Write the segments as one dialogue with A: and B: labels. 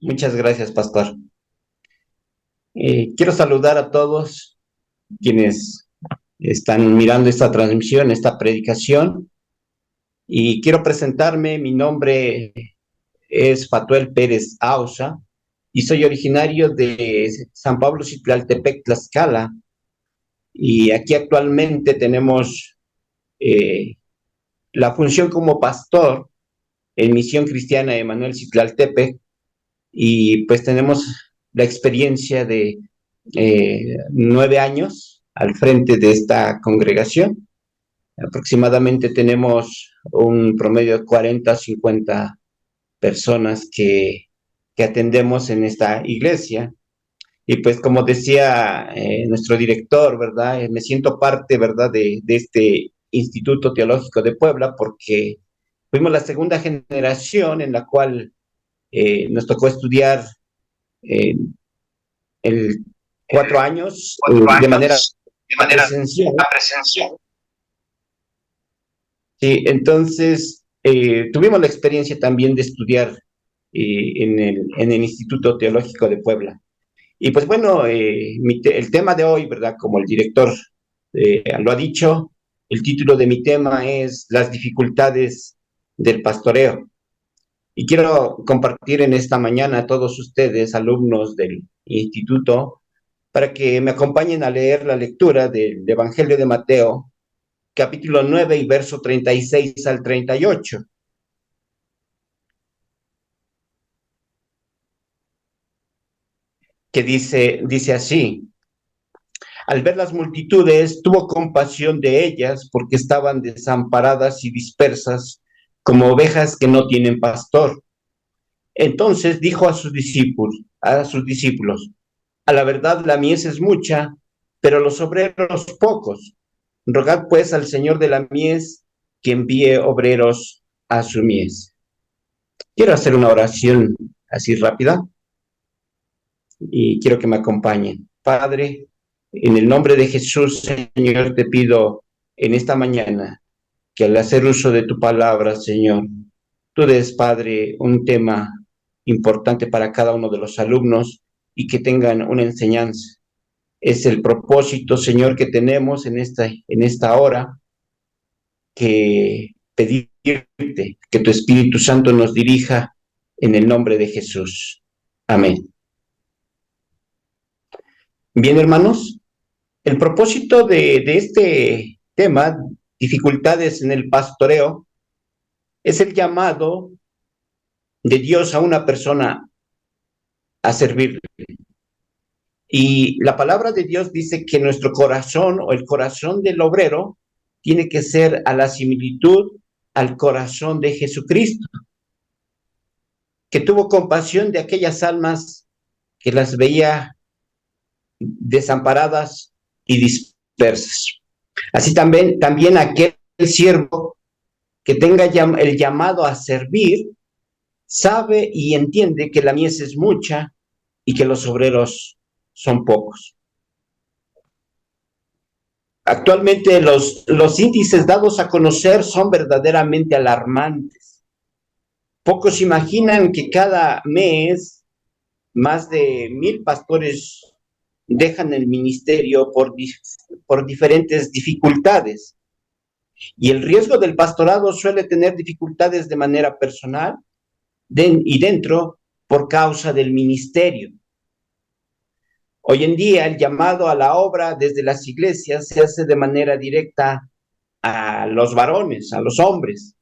A: Muchas gracias, pastor. Quiero saludar a todos quienes están mirando esta transmisión, esta predicación, y quiero presentarme. Mi nombre es Fatuel Pérez Ausa y soy originario de San Pablo Citlaltepec, Tlaxcala, y aquí actualmente tenemos eh, la función como pastor en Misión Cristiana Emanuel Citlaltepec, y pues tenemos la experiencia de 9 años al frente de esta congregación. Aproximadamente tenemos un promedio de 40 50 personas que atendemos en esta iglesia. Y pues como decía nuestro director, ¿verdad? Me siento parte, ¿verdad? De este Instituto Teológico de Puebla, porque fuimos la segunda generación en la cual nos tocó estudiar eh, el 4 años
B: cuatro
A: de manera
B: años de manera
A: presencial.
B: presencial.
A: Sí, entonces tuvimos la experiencia también de estudiar en el Instituto Teológico de Puebla. Y pues bueno, el tema de hoy, ¿verdad? Como el director lo ha dicho, el título de mi tema es Las dificultades del pastoreo. Y quiero compartir en esta mañana a todos ustedes, alumnos del instituto, para que me acompañen a leer la lectura del Evangelio de Mateo, capítulo 9 y verso 36 al 38, que dice así: Al ver las multitudes, tuvo compasión de ellas porque estaban desamparadas y dispersas como ovejas que no tienen pastor. Entonces dijo a sus discípulos, a la verdad la mies es mucha, pero los obreros pocos. Rogad pues al Señor de la mies que envíe obreros a su mies. Quiero hacer una oración así rápida y quiero que me acompañen. Padre, en el nombre de Jesús, Señor, te pido en esta mañana que al hacer uso de tu palabra, Señor, tú des, Padre, un tema importante para cada uno de los alumnos y que tengan una enseñanza. Es el propósito, Señor, que tenemos en esta hora, que pedirte que tu Espíritu Santo nos dirija en el nombre de Jesús. Amén. Bien, hermanos, el propósito de este tema, dificultades en el pastoreo, es el llamado de Dios a una persona a servir. Y la palabra de Dios dice que nuestro corazón o el corazón del obrero tiene que ser a la similitud al corazón de Jesucristo, que tuvo compasión de aquellas almas que las veía desamparadas y dispersas. Así también aquel siervo que tenga el llamado a servir, sabe y entiende que la mies es mucha y que los obreros son pocos. Actualmente los índices dados a conocer son verdaderamente alarmantes. Pocos imaginan que cada mes más de 1,000 pastores dejan el ministerio por diferentes dificultades. Y el riesgo del pastorado suele tener dificultades de manera personal y dentro por causa del ministerio. Hoy en día el llamado a la obra desde las iglesias se hace de manera directa a los varones, a los hombres.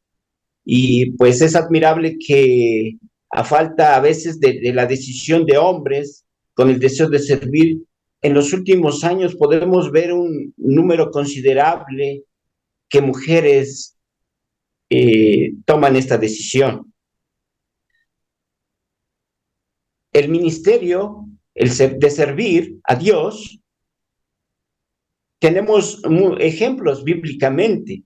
A: Y pues es admirable que a falta a veces de la decisión de hombres con el deseo de servir, en los últimos años podemos ver un número considerable que mujeres toman esta decisión. El ministerio, de servir a Dios, tenemos ejemplos bíblicamente.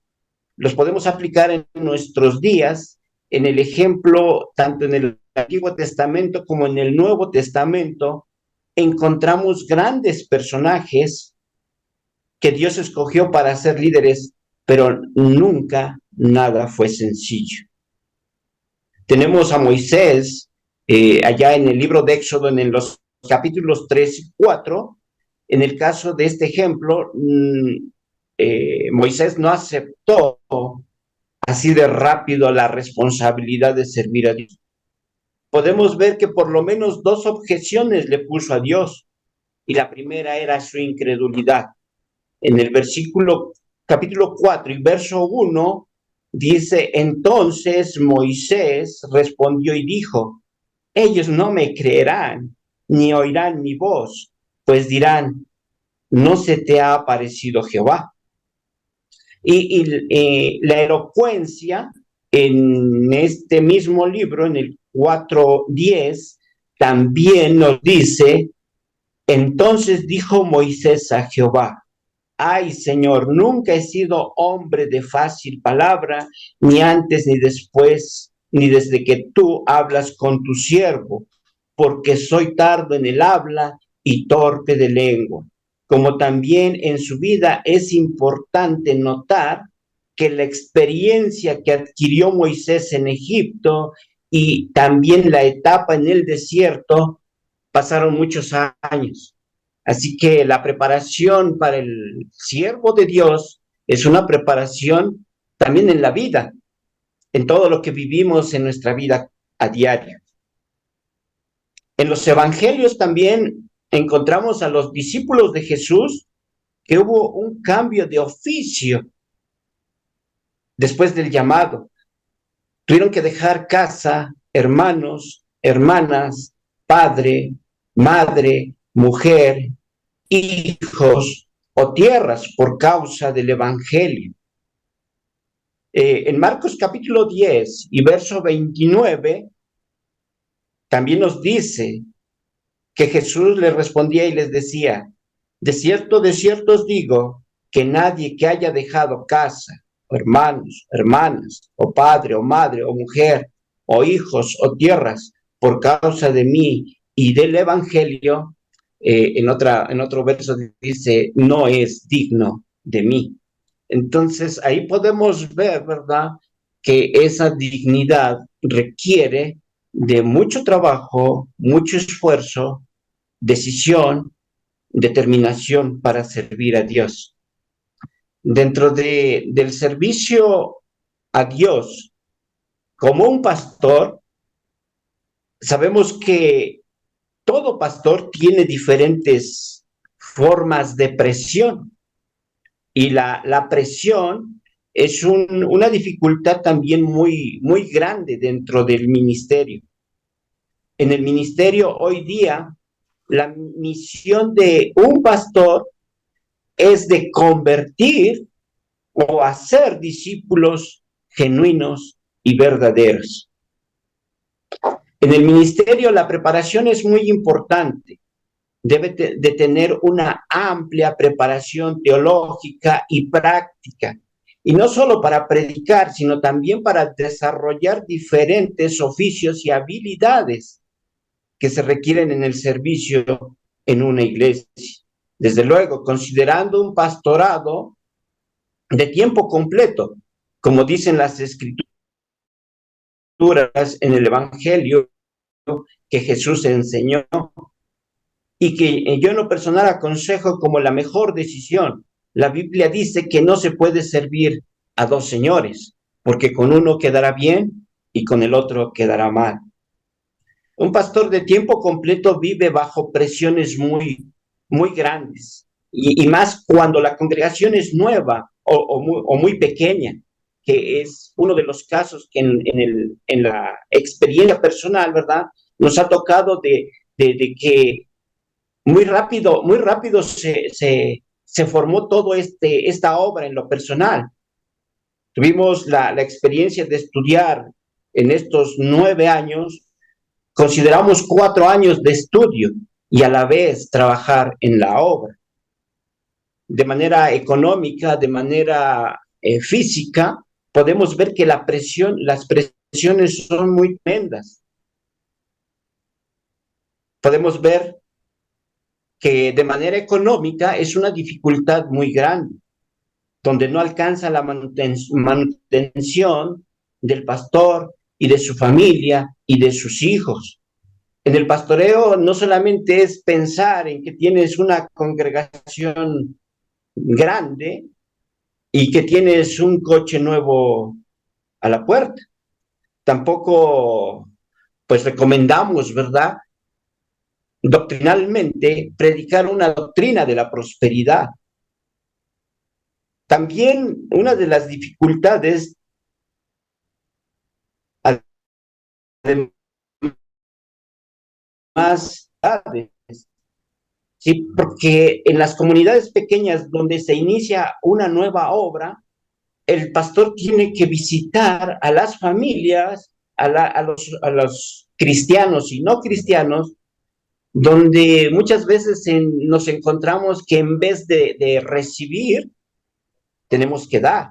A: Los podemos aplicar en nuestros días, en el ejemplo, tanto en el Antiguo Testamento como en el Nuevo Testamento, encontramos grandes personajes que Dios escogió para ser líderes, pero nunca nada fue sencillo. Tenemos a Moisés, allá en el libro de Éxodo, en los capítulos 3 y 4, en el caso de este ejemplo, Moisés no aceptó así de rápido la responsabilidad de servir a Dios. Podemos ver que por lo menos dos objeciones le puso a Dios, y la primera era su incredulidad. En el capítulo 4 y verso 1, dice: entonces Moisés respondió y dijo: ellos no me creerán, ni oirán mi voz, pues dirán: no se te ha aparecido Jehová. Y la elocuencia en este mismo libro, en el 4:10, también nos dice: entonces dijo Moisés a Jehová: ay, Señor, nunca he sido hombre de fácil palabra, ni antes ni después, ni desde que tú hablas con tu siervo, porque soy tardo en el habla y torpe de lengua. Como también en su vida es importante notar que la experiencia que adquirió Moisés en Egipto y también la etapa en el desierto pasaron muchos años. Así que la preparación para el siervo de Dios es una preparación también en la vida, en todo lo que vivimos en nuestra vida a diario. En los evangelios también encontramos a los discípulos de Jesús que hubo un cambio de oficio después del llamado. Tuvieron que dejar casa, hermanos, hermanas, padre, madre, mujer, hijos o tierras por causa del evangelio. En Marcos capítulo 10 y verso 29 también nos dice que Jesús les respondía y les decía: de cierto os digo, que nadie que haya dejado casa, o hermanos, hermanas, o padre, o madre, o mujer, o hijos, o tierras, por causa de mí y del evangelio, en otro verso dice: no es digno de mí. Entonces ahí podemos ver, ¿verdad?, que esa dignidad requiere de mucho trabajo, mucho esfuerzo, decisión, determinación para servir a Dios. Dentro del servicio a Dios, como un pastor, sabemos que todo pastor tiene diferentes formas de presión, y la presión es una dificultad también muy grande dentro del ministerio. En el ministerio hoy día, la misión de un pastor es de convertir o hacer discípulos genuinos y verdaderos. En el ministerio la preparación es muy importante. Debe de tener una amplia preparación teológica y práctica. Y no solo para predicar, sino también para desarrollar diferentes oficios y habilidades que se requieren en el servicio en una iglesia. Desde luego, considerando un pastorado de tiempo completo, como dicen las escrituras en el Evangelio que Jesús enseñó, y que yo en lo personal aconsejo como la mejor decisión. La Biblia dice que no se puede servir a dos señores, porque con uno quedará bien y con el otro quedará mal. Un pastor de tiempo completo vive bajo presiones muy grandes, y más cuando la congregación es nueva o muy pequeña, que es uno de los casos que en la experiencia personal, ¿verdad?, nos ha tocado de que muy rápido se formó todo esta obra en lo personal. Tuvimos la experiencia de estudiar en estos 9 años, consideramos 4 años de estudio y a la vez trabajar en la obra. De manera económica, de manera física, podemos ver que las presiones son muy tremendas. Podemos ver que de manera económica es una dificultad muy grande, donde no alcanza la manutención del pastor y de su familia y de sus hijos. En el pastoreo no solamente es pensar en que tienes una congregación grande y que tienes un coche nuevo a la puerta. Tampoco, pues recomendamos, ¿verdad? Doctrinalmente, predicar una doctrina de la prosperidad. También una de las dificultades, además, ¿sí? Porque en las comunidades pequeñas donde se inicia una nueva obra, el pastor tiene que visitar a las familias, a los cristianos y no cristianos, donde muchas veces nos encontramos que en vez de recibir, tenemos que dar,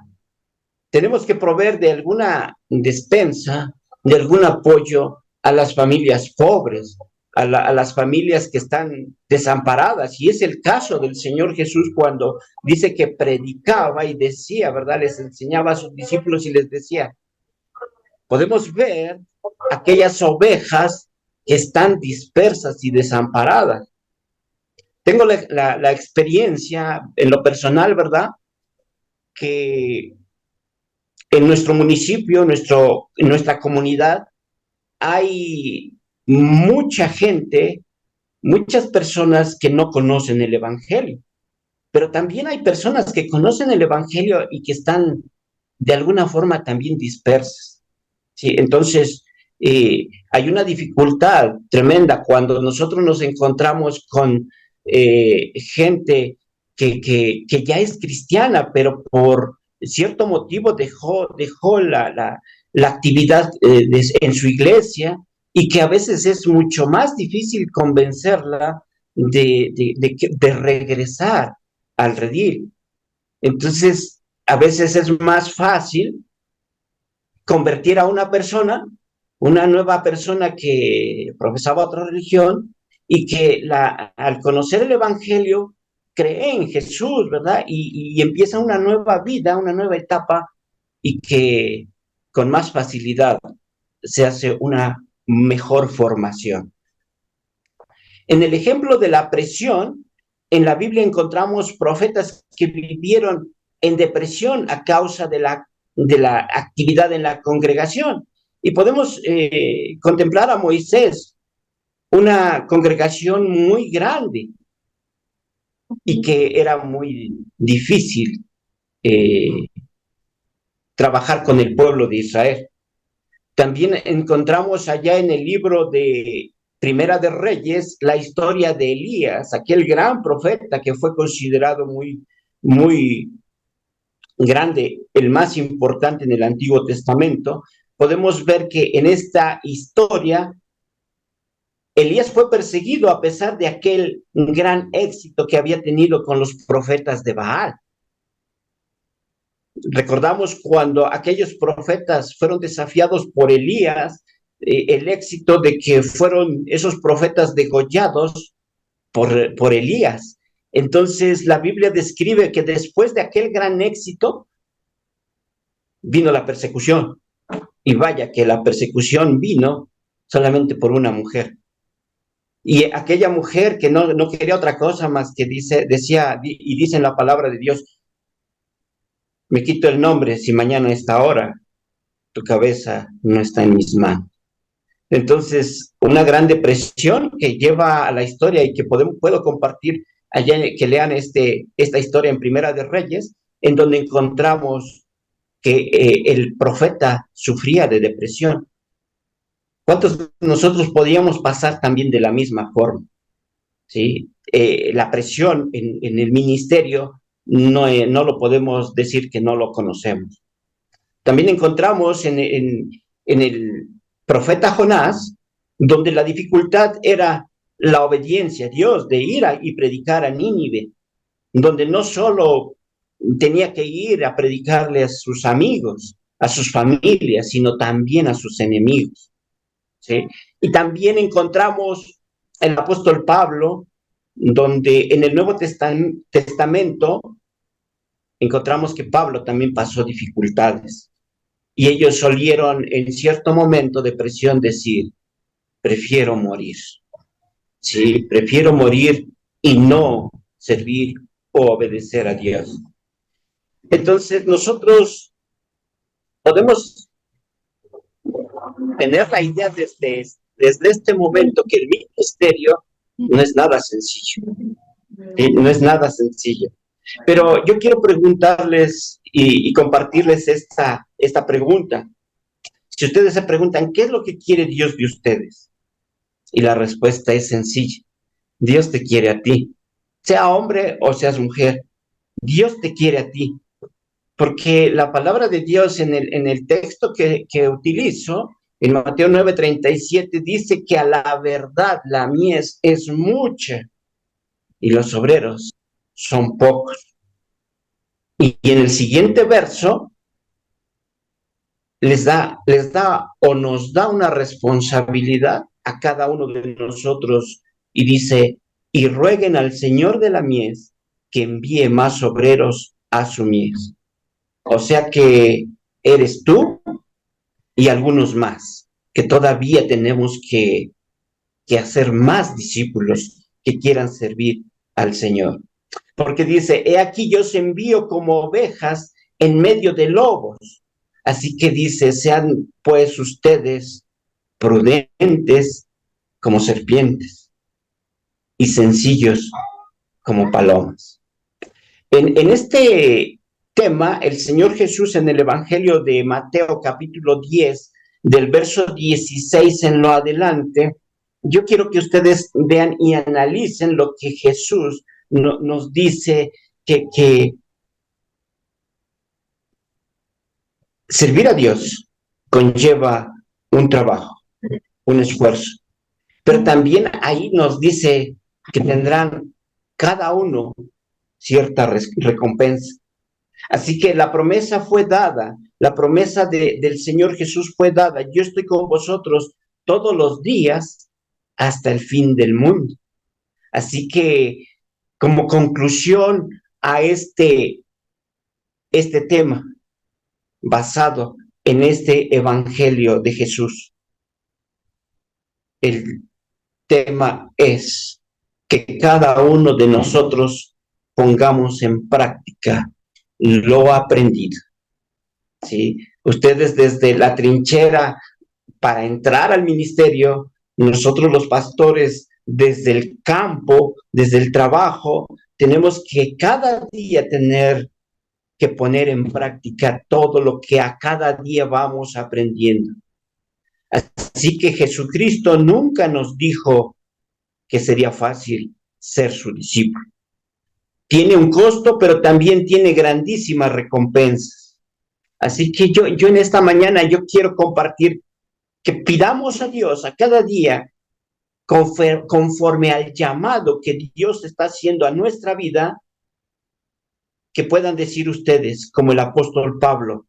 A: tenemos que proveer de alguna despensa, de algún apoyo a las familias pobres, a las familias que están desamparadas. Y es el caso del Señor Jesús cuando dice que predicaba y decía, ¿verdad? Les enseñaba a sus discípulos y les decía, podemos ver aquellas ovejas que están dispersas y desamparadas. Tengo la experiencia en lo personal, ¿verdad? Que en nuestro municipio, en nuestra comunidad, hay mucha gente, muchas personas que no conocen el Evangelio, pero también hay personas que conocen el Evangelio y que están de alguna forma también dispersas. ¿Sí? Entonces, hay una dificultad tremenda cuando nosotros nos encontramos con gente que ya es cristiana, pero por cierto motivo dejó la actividad en su iglesia y que a veces es mucho más difícil convencerla de regresar al redil. Entonces, a veces es más fácil convertir a una persona, una nueva persona que profesaba otra religión y que al conocer el Evangelio cree en Jesús, ¿verdad? Y empieza una nueva vida, una nueva etapa y que con más facilidad se hace una mejor formación. En el ejemplo de la presión, en la Biblia encontramos profetas que vivieron en depresión a causa de la actividad en la congregación. Y podemos contemplar a Moisés, una congregación muy grande y que era muy difícil eh, trabajar con el pueblo de Israel. También encontramos allá en el libro de Primera de Reyes la historia de Elías, aquel gran profeta que fue considerado muy, muy grande, el más importante en el Antiguo Testamento. Podemos ver que en esta historia Elías fue perseguido a pesar de aquel gran éxito que había tenido con los profetas de Baal. Recordamos cuando aquellos profetas fueron desafiados por Elías, el éxito de que fueron esos profetas degollados por Elías. Entonces la Biblia describe que después de aquel gran éxito vino la persecución. Y vaya que la persecución vino solamente por una mujer. Y aquella mujer que no quería otra cosa más que decía, y dice en la palabra de Dios, me quito el nombre si mañana a esta hora tu cabeza no está en mis manos. Entonces, una gran depresión que lleva a la historia y que puedo compartir allá, que lean esta historia en Primera de Reyes, en donde encontramos que el profeta sufría de depresión. ¿Cuántos de nosotros podíamos pasar también de la misma forma? ¿Sí? La presión en el ministerio no lo podemos decir que no lo conocemos. También encontramos en el profeta Jonás, donde la dificultad era la obediencia a Dios, de ir y predicar a Nínive, donde no solo tenía que ir a predicarle a sus amigos, a sus familias, sino también a sus enemigos. ¿Sí? Y también encontramos el apóstol Pablo, donde en el Nuevo Testamento encontramos que Pablo también pasó dificultades. Y ellos solieron en cierto momento de presión decir, prefiero morir. Sí, prefiero morir y no servir o obedecer a Dios. Entonces nosotros podemos tener la idea desde este momento que el ministerio no es nada sencillo. No es nada sencillo. Pero yo quiero preguntarles y compartirles esta pregunta. Si ustedes se preguntan, ¿qué es lo que quiere Dios de ustedes? Y la respuesta es sencilla. Dios te quiere a ti. Sea hombre o seas mujer, Dios te quiere a ti. Porque la palabra de Dios en el texto que utilizo, en Mateo 9:37, dice que a la verdad la mies es mucha y los obreros son pocos. Y en el siguiente verso les da o nos da una responsabilidad a cada uno de nosotros y dice, y rueguen al Señor de la mies que envíe más obreros a su mies. O sea que eres tú y algunos más, que todavía tenemos que hacer más discípulos que quieran servir al Señor. Porque dice, he aquí yo os envío como ovejas en medio de lobos. Así que dice, sean pues ustedes prudentes como serpientes y sencillos como palomas. En este tema, el Señor Jesús en el Evangelio de Mateo capítulo 10, del verso 16 en lo adelante, yo quiero que ustedes vean y analicen lo que Jesús nos dice que servir a Dios conlleva un trabajo, un esfuerzo, pero también ahí nos dice que tendrán cada uno cierta recompensa. Así que la promesa fue dada, la promesa del Señor Jesús fue dada. Yo estoy con vosotros todos los días hasta el fin del mundo. Así que como conclusión a este tema basado en este Evangelio de Jesús, el tema es que cada uno de nosotros pongamos en práctica lo aprendido. ¿Sí? Ustedes desde la trinchera para entrar al ministerio, nosotros los pastores desde el campo, desde el trabajo, tenemos que cada día tener que poner en práctica todo lo que a cada día vamos aprendiendo. Así que Jesucristo nunca nos dijo que sería fácil ser su discípulo. Tiene un costo, pero también tiene grandísimas recompensas. Así que yo en esta mañana yo quiero compartir que pidamos a Dios a cada día conforme al llamado que Dios está haciendo a nuestra vida, que puedan decir ustedes, como el apóstol Pablo,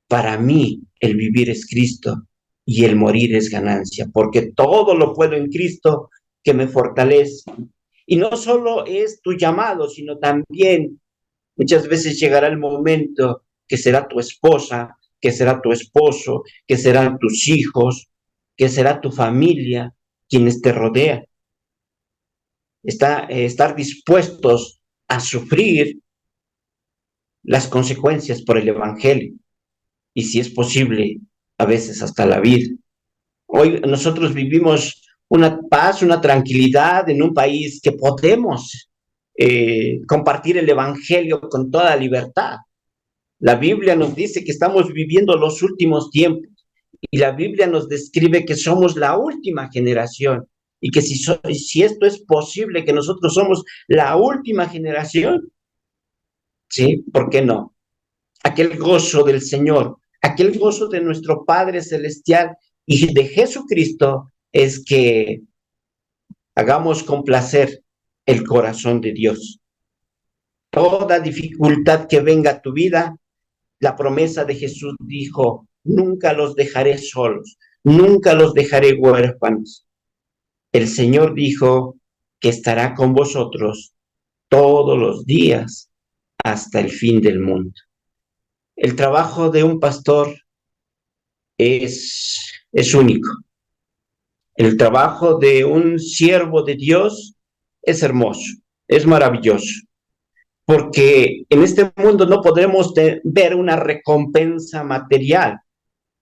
A: para mí el vivir es Cristo y el morir es ganancia, porque todo lo puedo en Cristo que me fortalece. Y no solo es tu llamado, sino también muchas veces llegará el momento que será tu esposa, que será tu esposo, que serán tus hijos, que será tu familia, quienes te rodean. Estar dispuestos a sufrir las consecuencias por el Evangelio. Y si es posible, a veces hasta la vida. Hoy nosotros vivimos una paz, una tranquilidad en un país que podemos compartir el Evangelio con toda libertad. La Biblia nos dice que estamos viviendo los últimos tiempos y la Biblia nos describe que somos la última generación y que si esto es posible, que nosotros somos la última generación, ¿sí? ¿Por qué no? Aquel gozo del Señor, aquel gozo de nuestro Padre Celestial y de Jesucristo es que hagamos complacer el corazón de Dios. Toda dificultad que venga a tu vida, la promesa de Jesús dijo, nunca los dejaré solos, nunca los dejaré huérfanos. El Señor dijo que estará con vosotros todos los días hasta el fin del mundo. El trabajo de un pastor es único. El trabajo de un siervo de Dios es hermoso, es maravilloso, porque en este mundo no podremos ver una recompensa material,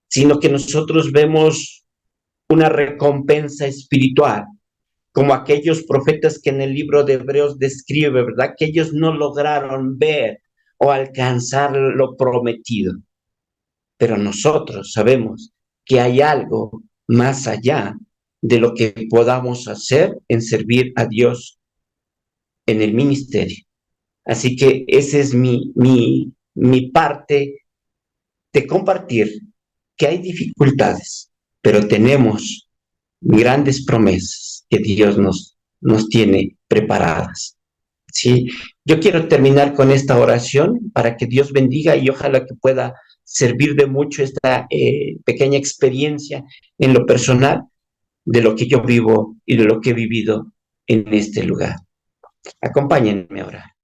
A: sino que nosotros vemos una recompensa espiritual, como aquellos profetas que en el libro de Hebreos describe, ¿verdad? Que ellos no lograron ver o alcanzar lo prometido, pero nosotros sabemos que hay algo más allá de lo que podamos hacer en servir a Dios en el ministerio. Así que esa es mi parte de compartir que hay dificultades, pero tenemos grandes promesas que Dios nos tiene preparadas. ¿Sí? Yo quiero terminar con esta oración para que Dios bendiga y ojalá que pueda servir de mucho esta pequeña experiencia en lo personal de lo que yo vivo y de lo que he vivido en este lugar. Acompáñenme ahora.